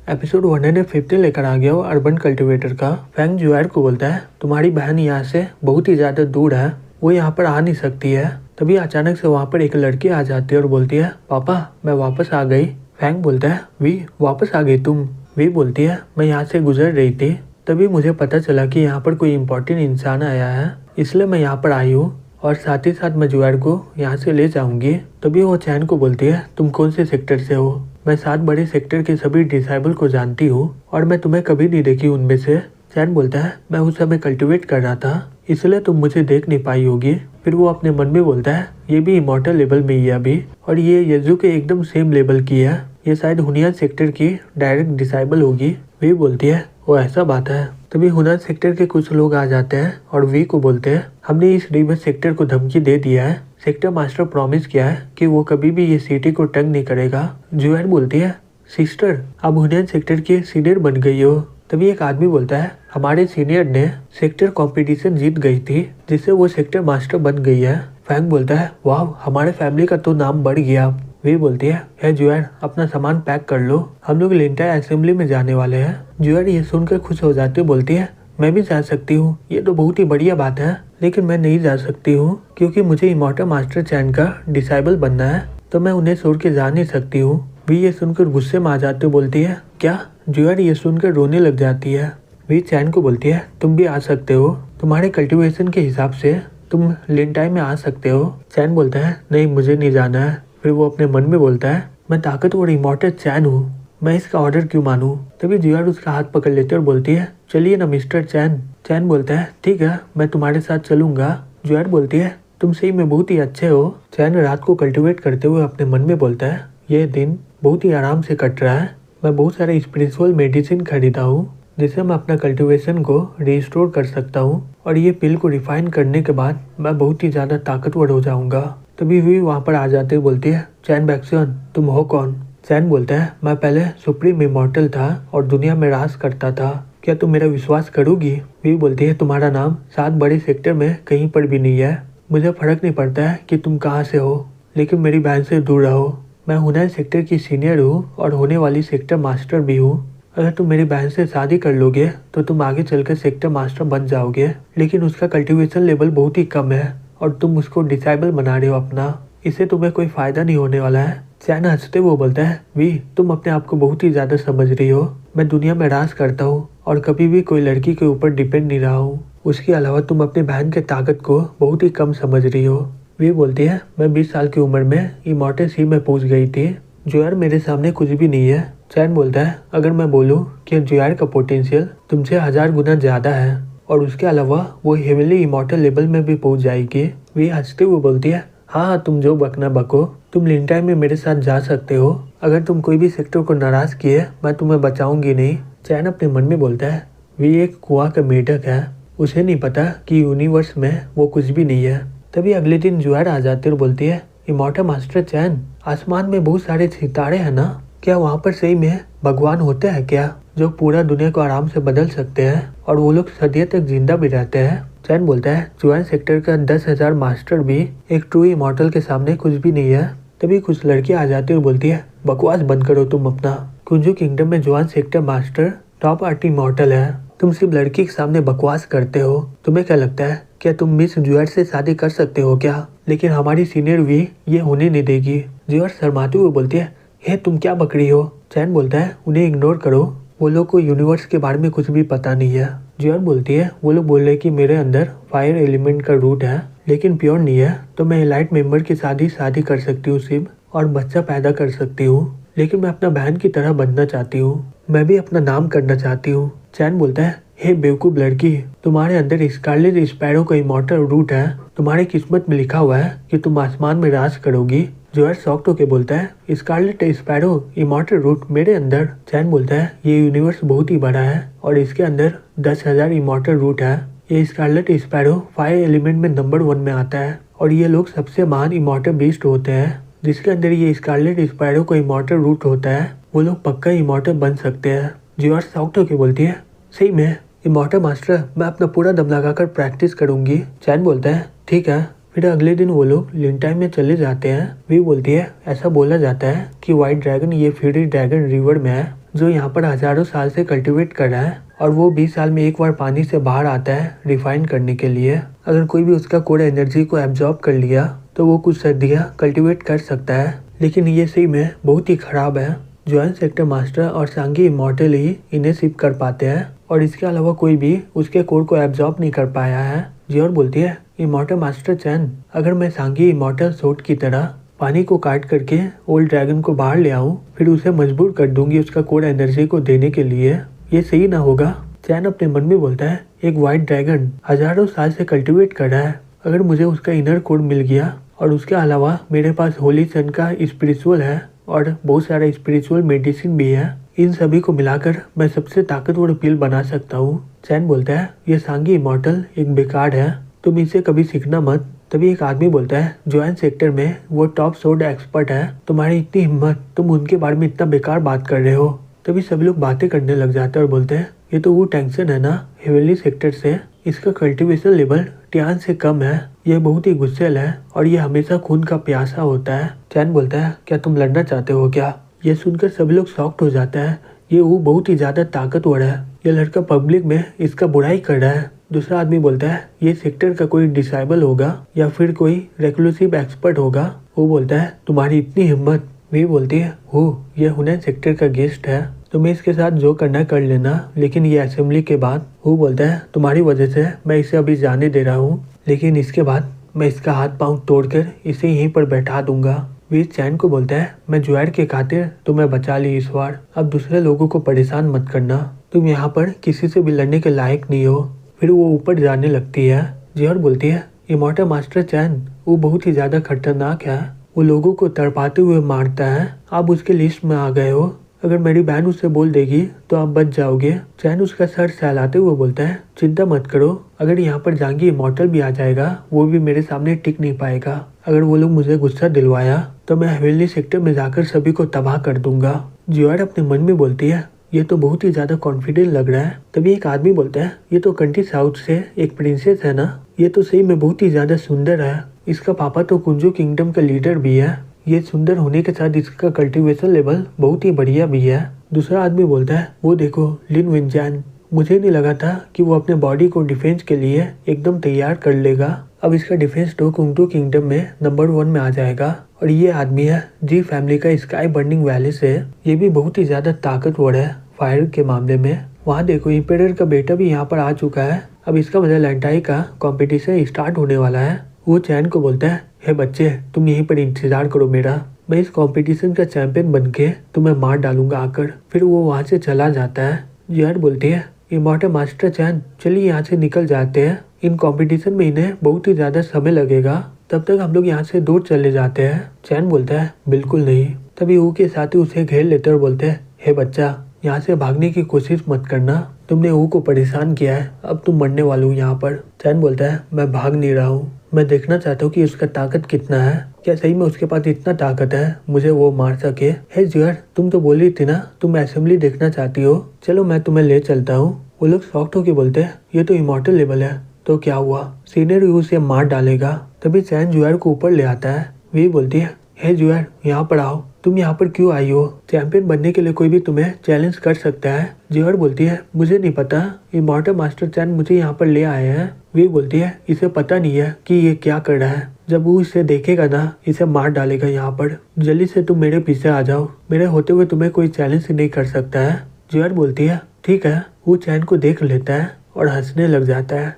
Episode 150 लेकर आ गया वो अर्बन कल्टीवेटर का। फैंग जुआर को बोलता है तुम्हारी बहन यहाँ से बहुत ही ज्यादा दूर है, वो यहाँ पर आ नहीं सकती है। तभी अचानक से वहाँ पर एक लड़की आ जाती है और बोलती है पापा मैं वापस आ गई। फैंग बोलता है वी वापस आ गई तुम? वी बोलती है मैं यहाँ से गुजर रही थी, तभी मुझे पता चला कि यहाँ पर कोई इम्पोर्टेंट इंसान आया है, इसलिए मैं यहाँ पर आई हूँ और साथ ही साथ मैं जुआर को यहाँ से ले जाऊंगी। तभी वो चैन को बोलती है तुम कौन से सेक्टर से हो? मैं 7 बड़े सेक्टर के सभी डिसेबल को जानती हूँ और मैं तुम्हें कभी नहीं देखी उनमें से। चैन बोलता है मैं उस समय कल्टीवेट कर रहा था, इसलिए तुम मुझे देख नहीं पाई होगी। फिर वो अपने मन में बोलता है ये भी इमॉर्टल लेवल में ही है अभी, और ये येजू के एकदम सेम लेवल की है, ये शायद हुनिया सेक्टर की डायरेक्ट डिसेबल होगी। वी बोलती है वो ऐसा बात है। तभी हुनान सेक्टर के कुछ लोग आ जाते हैं और वी को बोलते हैं हमने इस रिवर सेक्टर को धमकी दे दिया है, सेक्टर मास्टर प्रॉमिस किया है कि वो कभी भी ये सिटी को टंग नहीं करेगा। जुआर बोलती है सिस्टर आप हुनियन सेक्टर की सीनियर बन गई हो। तभी एक आदमी बोलता है हमारे सीनियर ने सेक्टर कंपटीशन जीत गई थी जिससे वो सेक्टर मास्टर बन गई है। फैंग बोलता है वाह हमारे फैमिली का तो नाम बढ़ गया। वे बोलती है जुआर अपना सामान पैक कर लो, हम लोग लिंटा असेंबली में जाने वाले हैं। जुआर ये सुनकर खुश हो जाती है, बोलती है मैं भी जा सकती हूँ, ये तो बहुत ही बढ़िया बात है, लेकिन मैं नहीं जा सकती हूँ क्योंकि मुझे इमॉर्टल मास्टर चैन का डिसेबल बनना है, तो मैं उन्हें छोड़ के जा नहीं सकती हूँ। वी ये सुनकर गुस्से में आ जाते बोलती है क्या? जुआर ये सुनकर रोने लग जाती है। वी चैन को बोलती है तुम भी आ सकते हो, तुम्हारे कल्टीवेशन के हिसाब से तुम लिंटाई में आ सकते हो। चैन बोलता है नहीं मुझे नहीं जाना है। फिर वो अपने मन में बोलता है मैं ताकतवर इमॉर्टल चैन हूँ, मैं इसका ऑर्डर क्यों मानूं? तभी जुआर उसका हाथ पकड़ लेती है और बोलती है चलिए ना मिस्टर चैन। चैन बोलता है ठीक है मैं तुम्हारे साथ चलूंगा। जुआर बोलती है तुम सही में बहुत ही अच्छे हो। चैन रात को कल्टीवेट करते हुए अपने मन में बोलता है ये दिन बहुत ही आराम से कट रहा है, मैं बहुत सारे स्पिरिचुअल मेडिसिन खरीदा हूँ जिससे मैं अपना कल्टीवेशन को रिस्टोर कर सकता हूँ, और ये पिल को रिफाइन करने के बाद मैं बहुत ही ज्यादा ताकतवर हो जाऊंगा। तभी हुई वहाँ पर आ जाते बोलती है चैन बैक्सन तुम हो कौन? चैन बोलता है मैं पहले सुप्रीम इमॉर्टल था और दुनिया में राज करता था, क्या तुम मेरा विश्वास करोगी? वी बोलती है तुम्हारा नाम 7 बड़े सेक्टर में कहीं पर भी नहीं है, मुझे फर्क नहीं पड़ता है कि तुम कहाँ से हो, लेकिन मेरी बहन से दूर रहो। मैं हुनान सेक्टर की सीनियर हूँ और होने वाली सेक्टर मास्टर भी हूँ, अगर तुम मेरी बहन से शादी कर लोगे तो तुम आगे चलकर सेक्टर मास्टर बन जाओगे, लेकिन उसका कल्टीवेशन लेवल बहुत ही कम है और तुम उसको डिसेबल बना रहे हो अपना, इससे तुम्हें कोई फायदा नहीं होने वाला है। चैन हंसते वो बोलता है वी तुम अपने आप को बहुत ही ज्यादा समझ रही हो, मैं दुनिया में राज करता हूँ और कभी भी कोई लड़की के ऊपर डिपेंड नहीं रहा हूँ, उसके अलावा तुम अपनी बहन के ताकत को बहुत ही कम समझ रही हो। वी बोलती है मैं 20 साल की उम्र में इमॉर्टल सी में पहुंच गई थी, जुआर मेरे सामने कुछ भी नहीं है। चैन बोलता है अगर मैं बोलूँ कि जुआर का पोटेंशियल तुमसे 1000 गुना ज्यादा है और उसके अलावा वो हेवनली इमॉर्टल लेवल में भी पहुंच जाएगी। वी हंसते हुए बोलती है हाँ तुम जो बकना बको, तुम लिंटाई में मेरे साथ जा सकते हो, अगर तुम कोई भी सेक्टर को नाराज किए मैं तुम्हें बचाऊंगी नहीं। चैन अपने मन में बोलता है वी एक कुआं का मेढक है, उसे नहीं पता कि यूनिवर्स में वो कुछ भी नहीं है। तभी अगले दिन जुआर आ जाती और बोलती है इमॉर्टल मास्टर चैन आसमान में बहुत सारे सितारे हैं ना, क्या वहाँ पर सही में भगवान होते हैं क्या जो पूरा दुनिया को आराम से बदल सकते हैं और वो लोग सदियों तक जिंदा भी रहते हैं? चैन बोलता है जुआन सेक्टर का 10,000 मास्टर भी एक ट्रू इमॉर्टल के सामने कुछ भी नहीं है। तभी कुछ लड़कियां आ जाती और बोलती है बकवास बंद करो तुम अपना, कुंजू किंगडम में जुआन सेक्टर मास्टर टॉप 8 इमॉर्टल है, तुम सिर्फ लड़की के सामने बकवास करते हो। तुम्हें क्या लगता है क्या तुम मिस जुआर से शादी कर सकते हो क्या? लेकिन हमारी सीनियर भी ये होने नहीं देगी। जुआर शर्माते हुए बोलती है हे तुम क्या बक रही हो? चैन बोलता है उन्हें इग्नोर करो, वो लोग को यूनिवर्स के बारे में कुछ भी पता नहीं है। जुआर बोलती है वो लोग बोल रहे कि मेरे अंदर फायर एलिमेंट का रूट है लेकिन प्योर नहीं है, तो मैं एलाइट मेंबर के साथ ही शादी कर सकती हूँ सिर्फ और बच्चा पैदा कर सकती हूँ, लेकिन मैं अपना बहन की तरह बनना चाहती हूँ, मैं भी अपना नाम करना चाहती हूँ। चैन बोलता है हे बेवकूफ लड़की, तुम्हारे अंदर स्कारलेट स्पैरो का इमॉर्टल रूट है, तुम्हारी किस्मत में लिखा हुआ है कि तुम आसमान में राज करोगी। जुआर शॉक्ड होके बोलता है स्कारलेट स्पैरो इमॉर्टल रूट मेरे अंदर? चैन बोलता है ये यूनिवर्स बहुत ही बड़ा है और इसके अंदर 10,000 इमॉर्टल रूट है, ये स्कारलेट स्पैरो फायर एलिमेंट में नंबर 1 में आता है और ये लोग सबसे महान इमॉर्टल बीस्ट होते हैं, जिसके अंदर ये स्कारलेट स्पैरो का इमॉर्टल रूट होता है, वो लोग पक्का इमॉर्टल बन सकते हैं। जुआर शॉक्ड होके बोलती है सही में इमॉर्टल मास्टर, मैं अपना पूरा दम लगाकर प्रैक्टिस करूंगी। चैन बोलता है ठीक है। फिर अगले दिन वो लोग लिंटाई में चले जाते हैं। वी बोलती है ऐसा बोला जाता है कि व्हाइट ड्रैगन ये फ्यूरी ड्रैगन रिवर में है जो यहाँ पर हजारों साल से कल्टीवेट कर रहा है और वो 20 साल में एक बार पानी से बाहर आता है रिफाइन करने के लिए। अगर कोई भी उसका कोर एनर्जी को एब्जॉर्ब कर लिया तो वो कुछ सदियाँ कल्टीवेट कर सकता है, लेकिन ये सही में बहुत ही खराब है। जॉइन सेक्टर मास्टर और सांगी इमॉर्टल ही इन्हें शिप कर पाते हैं और इसके अलावा कोई भी उसके कोर को एब्जॉर्ब नहीं कर पाया है। जियोर बोलती है, इमॉर्टल मास्टर चैन, अगर मैं सांगी इमॉर्टल सोट की तरह पानी को काट करके ओल्ड ड्रैगन को बाहर ले आऊं, फिर उसे मजबूर कर दूंगी उसका कोर एनर्जी को देने के लिए, ये सही ना होगा। चैन अपने मन में बोलता है, एक व्हाइट ड्रैगन हजारों साल से कल्टीवेट कर रहा है, अगर मुझे उसका इनर कोर मिल गया और उसके अलावा मेरे पास होली सन का स्पिरिचुअल है और बहुत सारा स्पिरिचुअल मेडिसिन भी है, इन सभी को मिलाकर मैं सबसे ताकतवर पिल बना सकता हूँ। चैन बोलता है, ये सांगी इमॉर्टल एक बेकार है, तुम इसे कभी सीखना मत। तभी एक आदमी बोलता है, जॉइन सेक्टर में वो टॉप सोर्ड एक्सपर्ट है, तुम्हारी इतनी हिम्मत, तुम उनके बारे में इतना बेकार बात कर रहे हो। तभी सभी लोग बातें करने लग जाते हैं और बोलते हैं, ये तो वो टेंशन है ना हेवनली सेक्टर से, इसका कल्टीवेशन लेवल टियान से कम है, यह बहुत ही गुस्सेल है और ये हमेशा खून का प्यासा होता है। चैन बोलता है, क्या तुम लड़ना चाहते हो क्या? ये सुनकर सभी लोग शॉक्ड हो जाता है, ये वो बहुत ही ज्यादा ताकतवर है, ये लड़का पब्लिक में इसका बुराई कर रहा है। दूसरा आदमी बोलता है, ये सेक्टर का कोई डिसाइबल होगा या फिर कोई रेक्लूसिव एक्सपर्ट होगा। वो बोलता है, तुम्हारी इतनी हिम्मत। वे बोलती है, हो ये हुनैन सेक्टर का गेस्ट है, तुम्हें इसके साथ जो करना कर लेना, लेकिन ये असेंबली के बाद। वो बोलता है, तुम्हारी वजह से मैं इसे अभी जाने दे रहा हूँ, लेकिन इसके बाद मैं इसका हाथ पांव तोड़कर इसे यहीं पर बैठा दूंगा। वीर चैन को बोलता है, मैं जुआर के खातिर तुम्हें बचा ली इस बार, अब दूसरे लोगों को परेशान मत करना, तुम यहाँ पर किसी से भी लड़ने के लायक नहीं हो। फिर वो ऊपर जाने लगती है। जियोर बोलती है, इमॉर्टल मास्टर चैन वो बहुत ही ज्यादा खतरनाक है, वो लोगों को तड़पाते हुए मारता है, आप उसके लिस्ट में आ गए हो, अगर मेरी बहन उससे बोल देगी तो आप बच जाओगे। चैन उसका सर सहलाते हुए बोलता है, चिंता मत करो, अगर यहाँ पर जांगी इमॉर्टल भी आ जाएगा वो भी मेरे सामने टिक नहीं पाएगा, अगर वो लोग मुझे गुस्सा दिलवाया तो मैं हवेली सेक्टर में जाकर सभी को तबाह कर दूंगा। जियोर अपने मन में बोलती है, ये तो बहुत ही ज्यादा कॉन्फिडेंट लग रहा है। तभी एक आदमी बोलता है, ये तो कंट्री साउथ से एक प्रिंसेस है ना, ये तो सही में बहुत ही ज्यादा सुंदर है, इसका पापा तो कुंजो किंगडम का लीडर भी है, ये सुंदर होने के साथ इसका कल्टीवेशन लेवल बहुत ही बढ़िया भी है। दूसरा आदमी बोलता है, वो देखो लिन विंजान, मुझे नहीं लगा था कि वो अपने बॉडी को डिफेंस के लिए एकदम तैयार कर लेगा, अब इसका डिफेंस तो कुंजो किंगडम में नंबर 1 में आ जाएगा। और ये आदमी है जी फैमिली का स्काई बर्निंग वैली से, ये भी बहुत ही ज्यादा ताकतवर है फायर के मामले में। वहाँ देखो इम्पेरर का बेटा भी यहाँ पर आ चुका है, अब इसका मतलब लैंटाई का कंपटीशन स्टार्ट होने वाला है। वो चैन को बोलता है, हे बच्चे तुम यहीं पर इंतजार करो मेरा, मैं इस कंपटीशन का चैंपियन बनके तुम्हें मार डालूंगा आकर। फिर वो वहाँ से चला जाता है। जियार बोलती है, इमॉर्टल मास्टर चैन चलिए यहाँ से निकल जाते हैं, इन कंपटीशन में इन्हें बहुत ही ज्यादा समय लगेगा, तब तक हम लोग यहाँ से दूर चले जाते हैं। चैन बोलता है, बिल्कुल नहीं। तभी ऊ के साथी उसे घेर लेते और बोलते हैं, हे बच्चा यहाँ से भागने की कोशिश मत करना, तुमने ऊ को परेशान किया है, अब तुम मरने वाले हो यहाँ पर। चैन बोलता है, मैं भाग नहीं रहा हूँ, मैं देखना चाहता हूँ कि उसका ताकत कितना है, क्या सही में उसके पास इतना ताकत है मुझे वो मार सके। हे जिगर, तुम तो बोली थी ना तुम असेंबली देखना चाहती हो, चलो मैं तुम्हें ले चलता हूँ। वो लोग शॉक्ड होकर बोलते हैं, ये तो इमॉर्टल लेवल है, तो क्या हुआ, सीनियर उसे मार डालेगा। तभी चैन जुआर को ऊपर ले आता है। वे बोलती है, हे जुआर यहाँ पर आओ, तुम यहाँ पर क्यों आई हो, चैंपियन बनने के लिए कोई भी तुम्हें चैलेंज कर सकता है। जिगर बोलती है, मुझे नहीं पता, इमॉर्टल मास्टर चैन मुझे यहाँ पर ले आए हैं। वे बोलती है, इसे पता नहीं है कि ये क्या कर रहा है, जब वो इसे देखेगा ना इसे मार डालेगा यहाँ पर, जल्दी से तुम मेरे पीछे आ जाओ, मेरे होते हुए तुम्हें कोई चैलेंज नहीं कर सकता है। जिगर बोलती है, ठीक है। वो चैन को देख लेता है और हंसने लग जाता है।